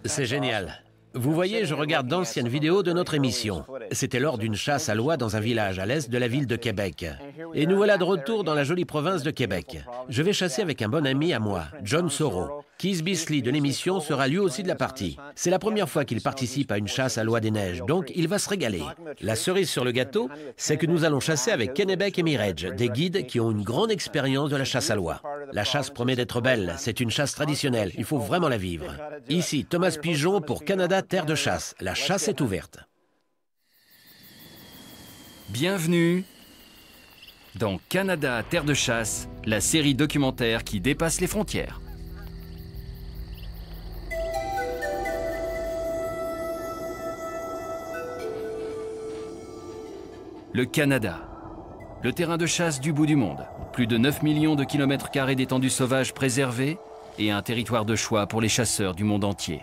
C'est génial. Vous voyez, je regarde d'anciennes vidéos de notre émission. C'était lors d'une chasse à l'oie dans un village à l'est de la ville de Québec. Et nous voilà de retour dans la jolie province de Québec. Je vais chasser avec un bon ami à moi, John Soro. Keith Beasley de l'émission sera lui aussi de la partie. C'est la première fois qu'il participe à une chasse à l'oie des neiges, donc il va se régaler. La cerise sur le gâteau, c'est que nous allons chasser avec Kennebec et Mirage, des guides qui ont une grande expérience de la chasse à l'oie. La chasse promet d'être belle, c'est une chasse traditionnelle, il faut vraiment la vivre. Ici, Thomas Pigeon pour Canada Terre de chasse. La chasse est ouverte. Bienvenue dans Canada Terre de chasse, la série documentaire qui dépasse les frontières. Le Canada, le terrain de chasse du bout du monde. Plus de 9 millions de kilomètres carrés d'étendue sauvage préservée et un territoire de choix pour les chasseurs du monde entier.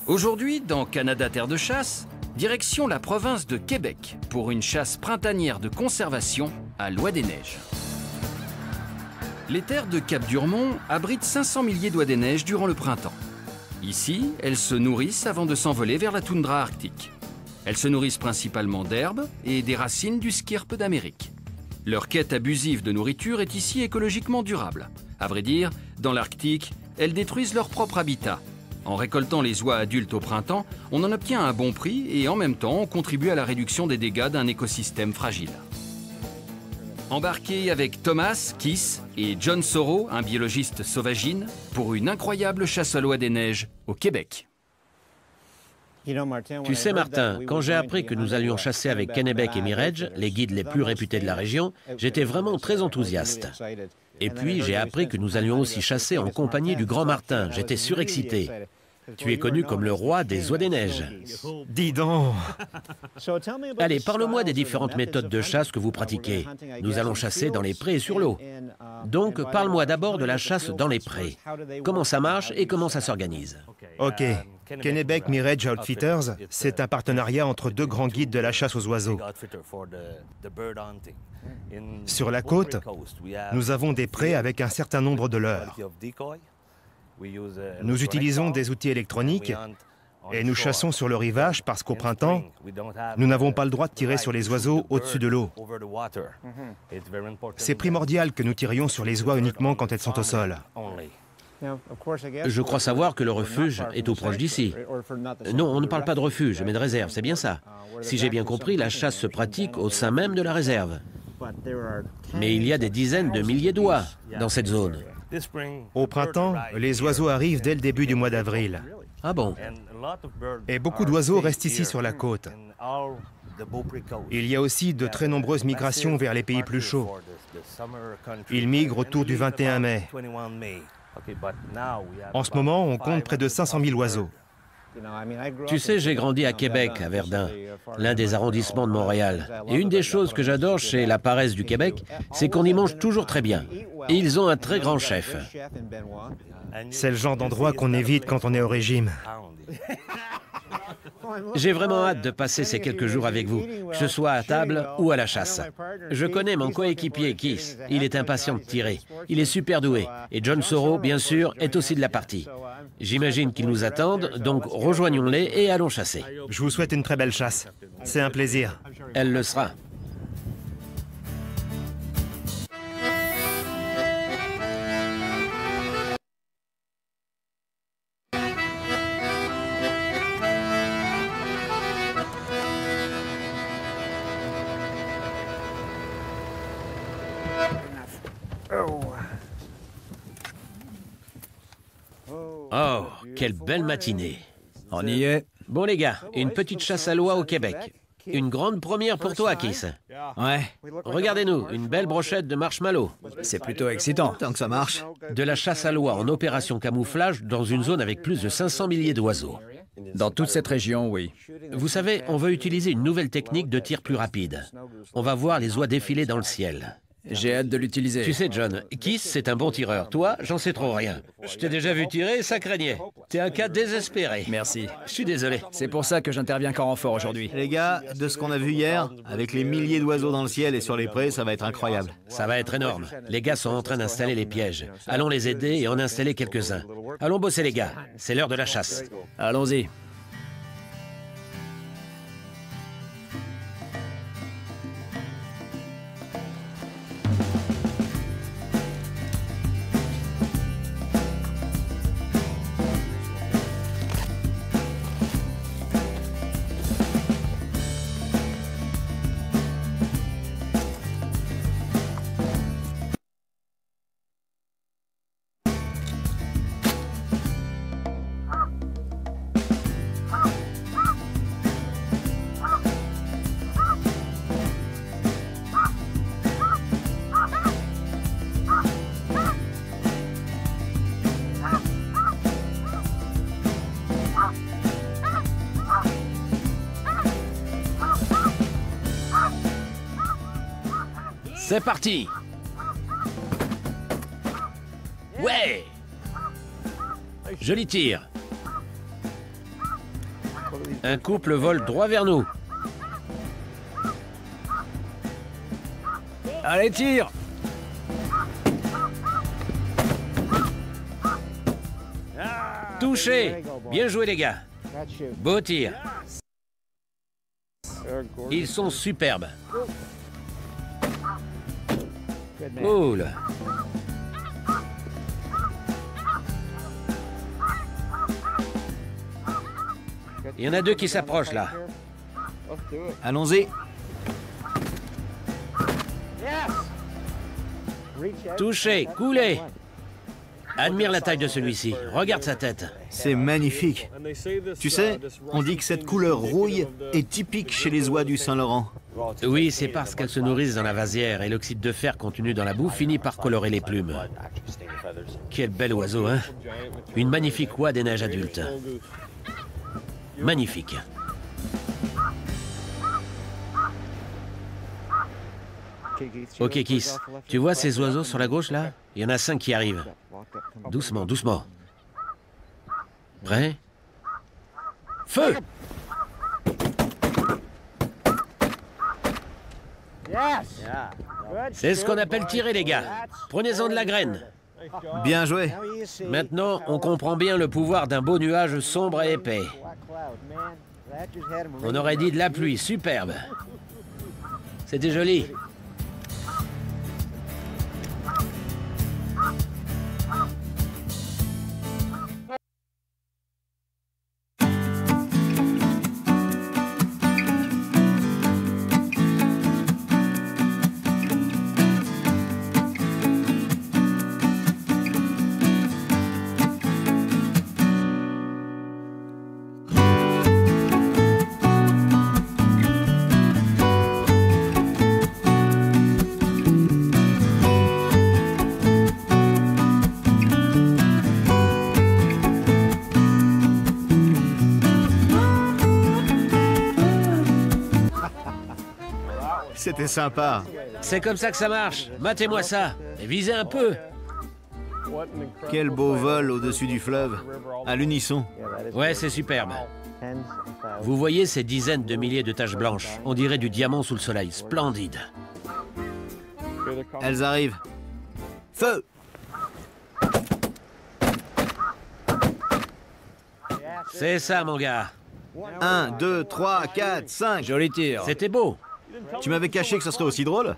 Aujourd'hui, dans Canada Terre de chasse, direction la province de Québec pour une chasse printanière de conservation à l'oie des neiges. Les terres de Cap-Durmont abritent 500 milliers d'oies des neiges durant le printemps. Ici, elles se nourrissent avant de s'envoler vers la toundra arctique. Elles se nourrissent principalement d'herbes et des racines du skirpe d'Amérique. Leur quête abusive de nourriture est ici écologiquement durable. À vrai dire, dans l'Arctique, elles détruisent leur propre habitat. En récoltant les oies adultes au printemps, on en obtient un bon prix et en même temps, on contribue à la réduction des dégâts d'un écosystème fragile. Embarqué avec Thomas, Keith et John Soro, un biologiste sauvagine, pour une incroyable chasse à l'oie des neiges au Québec. Tu sais, Martin, quand j'ai appris que nous allions chasser avec Kennebec et Mirage, les guides les plus réputés de la région, j'étais vraiment très enthousiaste. Et puis, j'ai appris que nous allions aussi chasser en compagnie du Grand Martin. J'étais surexcité. Tu es connu comme le roi des oies des neiges. Dis donc! Allez, parle-moi des différentes méthodes de chasse que vous pratiquez. Nous allons chasser dans les prés et sur l'eau. Donc, parle-moi d'abord de la chasse dans les prés. Comment ça marche et comment ça s'organise? Ok. Kennebec Mirage Outfitters, c'est un partenariat entre deux grands guides de la chasse aux oiseaux. Sur la côte, nous avons des prés avec un certain nombre de leurres. Nous utilisons des outils électroniques et nous chassons sur le rivage parce qu'au printemps, nous n'avons pas le droit de tirer sur les oiseaux au-dessus de l'eau. C'est primordial que nous tirions sur les oies uniquement quand elles sont au sol. Je crois savoir que le refuge est tout proche d'ici. Non, on ne parle pas de refuge, mais de réserve, c'est bien ça. Si j'ai bien compris, la chasse se pratique au sein même de la réserve. Mais il y a des dizaines de milliers d'oies dans cette zone. Au printemps, les oiseaux arrivent dès le début du mois d'avril. Ah bon? Et beaucoup d'oiseaux restent ici sur la côte. Il y a aussi de très nombreuses migrations vers les pays plus chauds. Ils migrent autour du 21 mai. En ce moment, on compte près de 500 000 oiseaux. Tu sais, j'ai grandi à Québec, à Verdun, l'un des arrondissements de Montréal. Et une des choses que j'adore chez la paresse du Québec, c'est qu'on y mange toujours très bien. Et ils ont un très grand chef. C'est le genre d'endroit qu'on évite quand on est au régime. J'ai vraiment hâte de passer ces quelques jours avec vous, que ce soit à table ou à la chasse. Je connais mon coéquipier Keith. Il est impatient de tirer. Il est super doué. Et John Soro, bien sûr, est aussi de la partie. J'imagine qu'ils nous attendent, donc rejoignons-les et allons chasser. Je vous souhaite une très belle chasse. C'est un plaisir. Elle le sera. Oh, quelle belle matinée. On y est. Bon les gars, une petite chasse à l'oie au Québec. Une grande première pour toi, Keith. Ouais, Regardez-nous, une belle brochette de marshmallow. c'est plutôt excitant, tant que ça marche. De la chasse à l'oie en opération camouflage dans une zone avec plus de 500 milliers d'oiseaux. Dans toute cette région, oui. Vous savez, on veut utiliser une nouvelle technique de tir plus rapide. On va voir les oies défiler dans le ciel. J'ai hâte de l'utiliser. Tu sais, John, Keith, c'est un bon tireur. Toi, j'en sais trop rien. Je t'ai déjà vu tirer, ça craignait. T'es un cas désespéré. Merci. Je suis désolé. C'est pour ça que j'interviens qu'en renfort aujourd'hui. Les gars, de ce qu'on a vu hier, avec les milliers d'oiseaux dans le ciel et sur les prés, ça va être incroyable. Ça va être énorme. Les gars sont en train d'installer les pièges. Allons les aider et en installer quelques-uns. Allons bosser, les gars. C'est l'heure de la chasse. Allons-y. C'est parti! Ouais! Joli tir. Un couple vole droit vers nous. Allez, tire! Touché! Bien joué, les gars. Beau tir. Ils sont superbes. Cool. Il y en a deux qui s'approchent là. Allons-y. Touché, coulé. Admire la taille de celui-ci. Regarde sa tête. C'est magnifique. Tu sais, on dit que cette couleur rouille est typique chez les oies du Saint-Laurent. Oui, c'est parce qu'elles se nourrissent dans la vasière et l'oxyde de fer contenu dans la boue finit par colorer les plumes. Quel bel oiseau, hein? Une magnifique oie des neiges adultes. Magnifique. Ok, Keith, tu vois ces oiseaux sur la gauche, là? Il y en a 5 qui arrivent. Doucement, doucement. Prêt? Feu! C'est ce qu'on appelle tirer, les gars. Prenez-en de la graine. Bien joué. Maintenant, on comprend bien le pouvoir d'un beau nuage sombre et épais. On aurait dit de la pluie, superbe. C'était joli. C'était sympa. C'est comme ça que ça marche. Matez-moi ça. Et visez un peu. Quel beau vol au-dessus du fleuve, à l'unisson. Ouais, c'est superbe. Vous voyez ces dizaines de milliers de taches blanches. On dirait du diamant sous le soleil. Splendide. Elles arrivent. Feu! C'est ça, mon gars. 1, 2, 3, 4, 5. Joli tir. C'était beau. Tu m'avais caché que ça serait aussi drôle?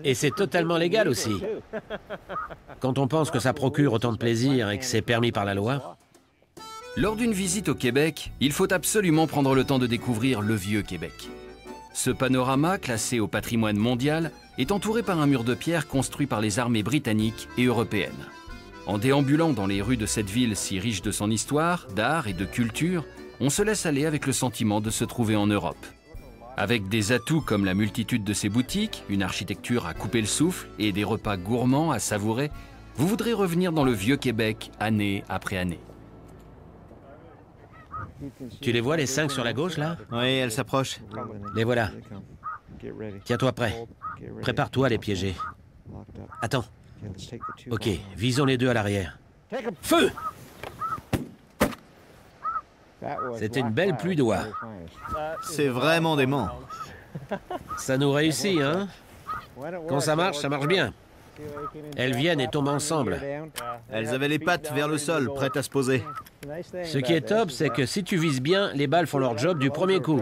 Et c'est totalement légal aussi. Quand on pense que ça procure autant de plaisir et que c'est permis par la loi. Lors d'une visite au Québec, il faut absolument prendre le temps de découvrir le vieux Québec. Ce panorama, classé au patrimoine mondial, est entouré par un mur de pierre construit par les armées britanniques et européennes. En déambulant dans les rues de cette ville si riche de son histoire, d'art et de culture, on se laisse aller avec le sentiment de se trouver en Europe. Avec des atouts comme la multitude de ses boutiques, une architecture à couper le souffle et des repas gourmands à savourer, vous voudrez revenir dans le vieux Québec année après année. Tu les vois, les 5 sur la gauche, là? Oui, elle s'approche. Les voilà. Tiens-toi prêt. Prépare-toi à les piéger. Attends. Ok, visons les deux à l'arrière. Feu! C'était une belle pluie d'oie. C'est vraiment dément. Ça nous réussit, hein? Quand ça marche bien. Elles viennent et tombent ensemble. Elles avaient les pattes vers le sol, prêtes à se poser. Ce qui est top, c'est que si tu vises bien, les balles font leur job du premier coup.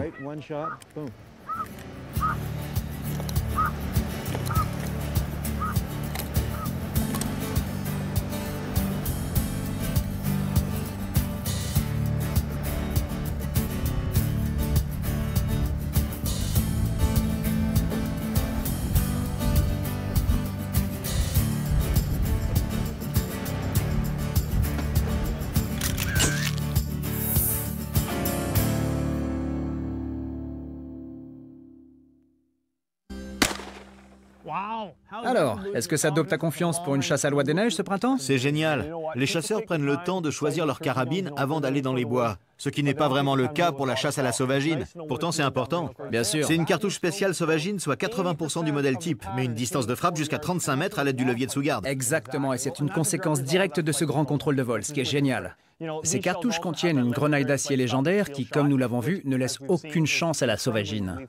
Alors, est-ce que ça dope ta confiance pour une chasse à Loi des Neiges ce printemps? C'est génial. Les chasseurs prennent le temps de choisir leur carabine avant d'aller dans les bois, ce qui n'est pas vraiment le cas pour la chasse à la sauvagine. Pourtant, c'est important. Bien sûr. C'est une cartouche spéciale sauvagine, soit 80% du modèle type, mais une distance de frappe jusqu'à 35 mètres à l'aide du levier de sous-garde. Exactement, et c'est une conséquence directe de ce grand contrôle de vol, ce qui est génial. Ces cartouches contiennent une grenaille d'acier légendaire qui, comme nous l'avons vu, ne laisse aucune chance à la sauvagine.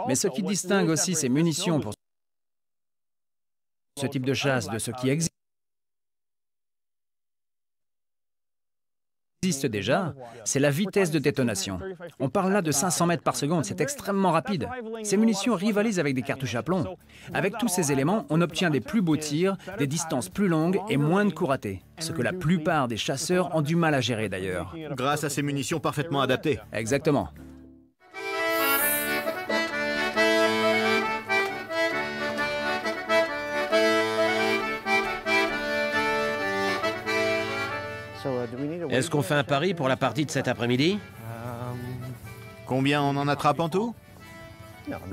Mais ce qui distingue aussi ces munitions pour ce type de chasse de ce qui existe déjà, c'est la vitesse de détonation. On parle là de 500 mètres par seconde, c'est extrêmement rapide. Ces munitions rivalisent avec des cartouches à plomb. Avec tous ces éléments, on obtient des plus beaux tirs, des distances plus longues et moins de coups ratés. Ce que la plupart des chasseurs ont du mal à gérer d'ailleurs. Grâce à ces munitions parfaitement adaptées. Exactement. Est-ce qu'on fait un pari pour la partie de cet après-midi? Combien on en attrape en tout?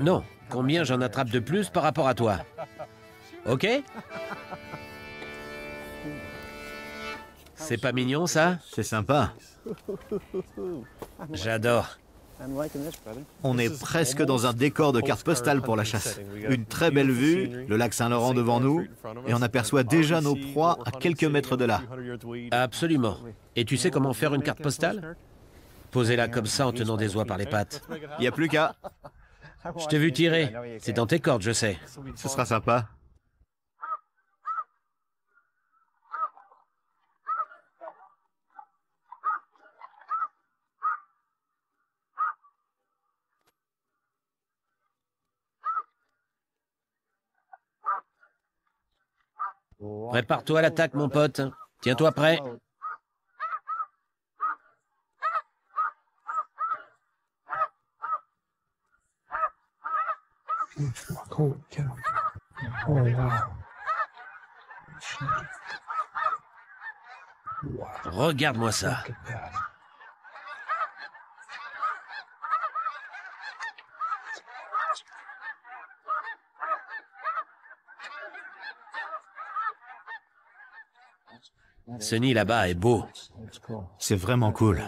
Non. Combien j'en attrape de plus par rapport à toi? Ok? C'est pas mignon, ça? C'est sympa. J'adore. On est presque dans un décor de carte postale pour la chasse. Une très belle vue, le lac Saint-Laurent devant nous, et on aperçoit déjà nos proies à quelques mètres de là. Absolument. Et tu sais comment faire une carte postale? Posez-la comme ça en tenant des oies par les pattes. Il n'y a plus qu'à. Je t'ai vu tirer. C'est dans tes cordes, je sais. Ce sera sympa. Prépare-toi à l'attaque, mon pote. Tiens-toi prêt. Regarde-moi ça. Ce nid là-bas est beau. C'est vraiment cool.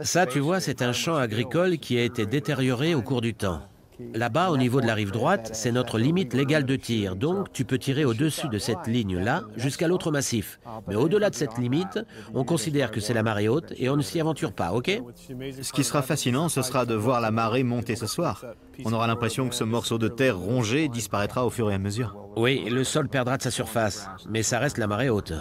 Ça, tu vois, c'est un champ agricole qui a été détérioré au cours du temps. Là-bas, au niveau de la rive droite, c'est notre limite légale de tir. Donc, tu peux tirer au-dessus de cette ligne-là jusqu'à l'autre massif. Mais au-delà de cette limite, on considère que c'est la marée haute et on ne s'y aventure pas, ok? Ce qui sera fascinant, ce sera de voir la marée monter ce soir. On aura l'impression que ce morceau de terre rongé disparaîtra au fur et à mesure. Oui, le sol perdra de sa surface, mais ça reste la marée haute.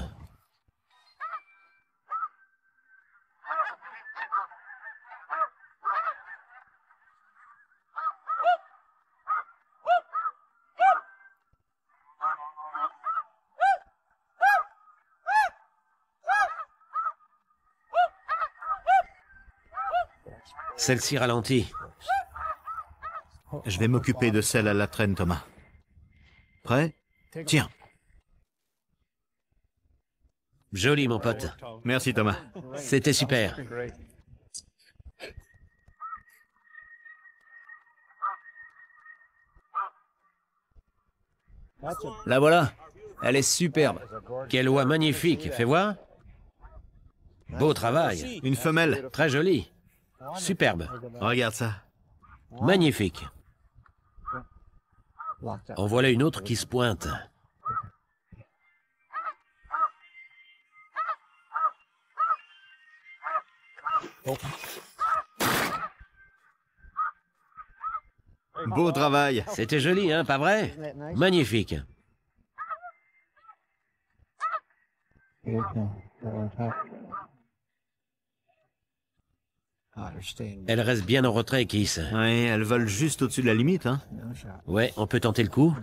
Celle-ci ralentit. Je vais m'occuper de celle à la traîne, Thomas. Prêt? Tiens. Joli, mon pote. Merci Thomas. C'était super. La voilà. Elle est superbe. Quelle oie magnifique, fais voir. Beau travail. Une femelle. Très joli. Superbe. Regarde ça. Magnifique. En voilà une autre qui se pointe. Beau travail. C'était joli, hein, pas vrai? Magnifique. Elle reste bien en retrait, Keith. Oui, elles volent juste au-dessus de la limite, hein. Ouais, on peut tenter le coup.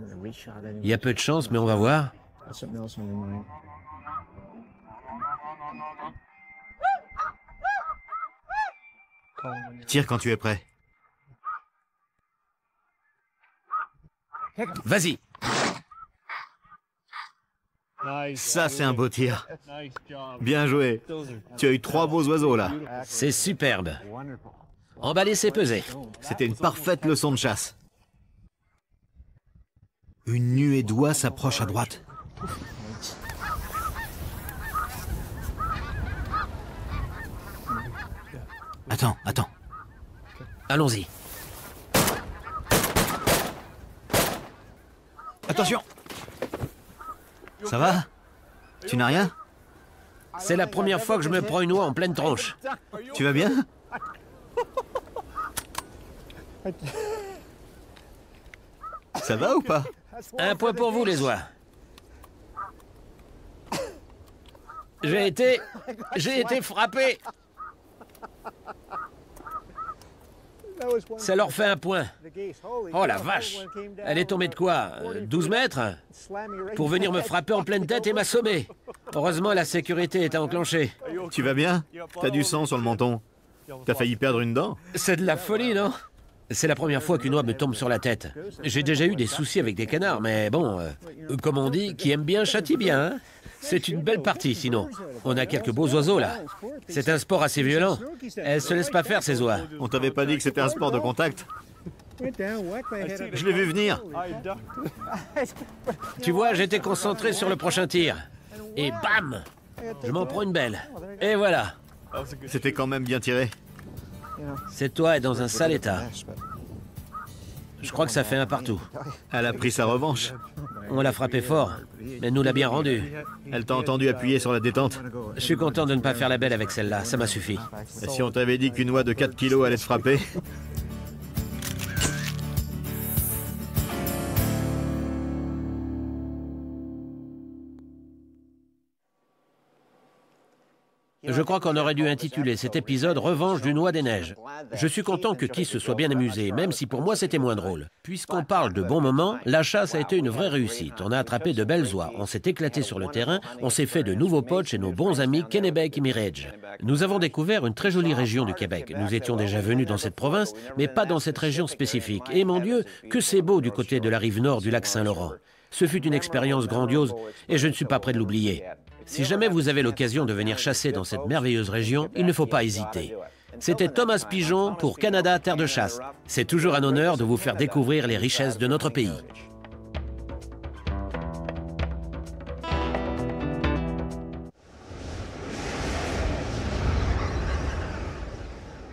Il y a peu de chance, mais on va voir. Tire quand tu es prêt. Vas-y. Ça, c'est un beau tir. Bien joué. Tu as eu 3 beaux oiseaux, là. C'est superbe. Emballer, c'est peser. C'était une parfaite leçon de chasse. Une nuée d'oies s'approche à droite. Attends, attends. Allons-y. Attention! Ça va? Tu n'as rien? C'est la première fois que je me prends une oie en pleine tronche. Tu vas bien? Ça va ou pas? Un point pour vous, les oies. J'ai été frappé. Ça leur fait un point. Oh la vache! Elle est tombée de quoi? 12 mètres? Pour venir me frapper en pleine tête et m'assommer. Heureusement, la sécurité est enclenchée. Tu vas bien? T'as du sang sur le menton. T'as failli perdre une dent? C'est de la folie, non? C'est la première fois qu'une oie me tombe sur la tête. J'ai déjà eu des soucis avec des canards, mais bon, comme on dit, qui aime bien châtie bien, hein? C'est une belle partie, sinon. On a quelques beaux oiseaux, là. C'est un sport assez violent. Elles se laissent pas faire, ces oies. On t'avait pas dit que c'était un sport de contact? Je l'ai vu venir. Tu vois, j'étais concentré sur le prochain tir. Et bam! Je m'en prends une belle. Et voilà. C'était quand même bien tiré. Cette oie est dans un sale état. Je crois que ça fait un partout. Elle a pris sa revanche. On l'a frappé fort, mais nous l'a bien rendu. Elle t'a entendu appuyer sur la détente. Je suis content de ne pas faire la belle avec celle-là, ça m'a suffi. Et si on t'avait dit qu'une oie de 4 kilos allait te frapper? Je crois qu'on aurait dû intituler cet épisode « Revanche d'une oie des neiges ». Je suis content que Keith se soit bien amusé, même si pour moi c'était moins drôle. Puisqu'on parle de bons moments, la chasse a été une vraie réussite. On a attrapé de belles oies, on s'est éclaté sur le terrain, on s'est fait de nouveaux potes chez nos bons amis Kennebec et Mirage. Nous avons découvert une très jolie région du Québec. Nous étions déjà venus dans cette province, mais pas dans cette région spécifique. Et mon Dieu, que c'est beau du côté de la rive nord du lac Saint-Laurent. Ce fut une expérience grandiose et je ne suis pas prêt de l'oublier. Si jamais vous avez l'occasion de venir chasser dans cette merveilleuse région, il ne faut pas hésiter. C'était Thomas Pigeon pour Canada Terre de Chasse. C'est toujours un honneur de vous faire découvrir les richesses de notre pays.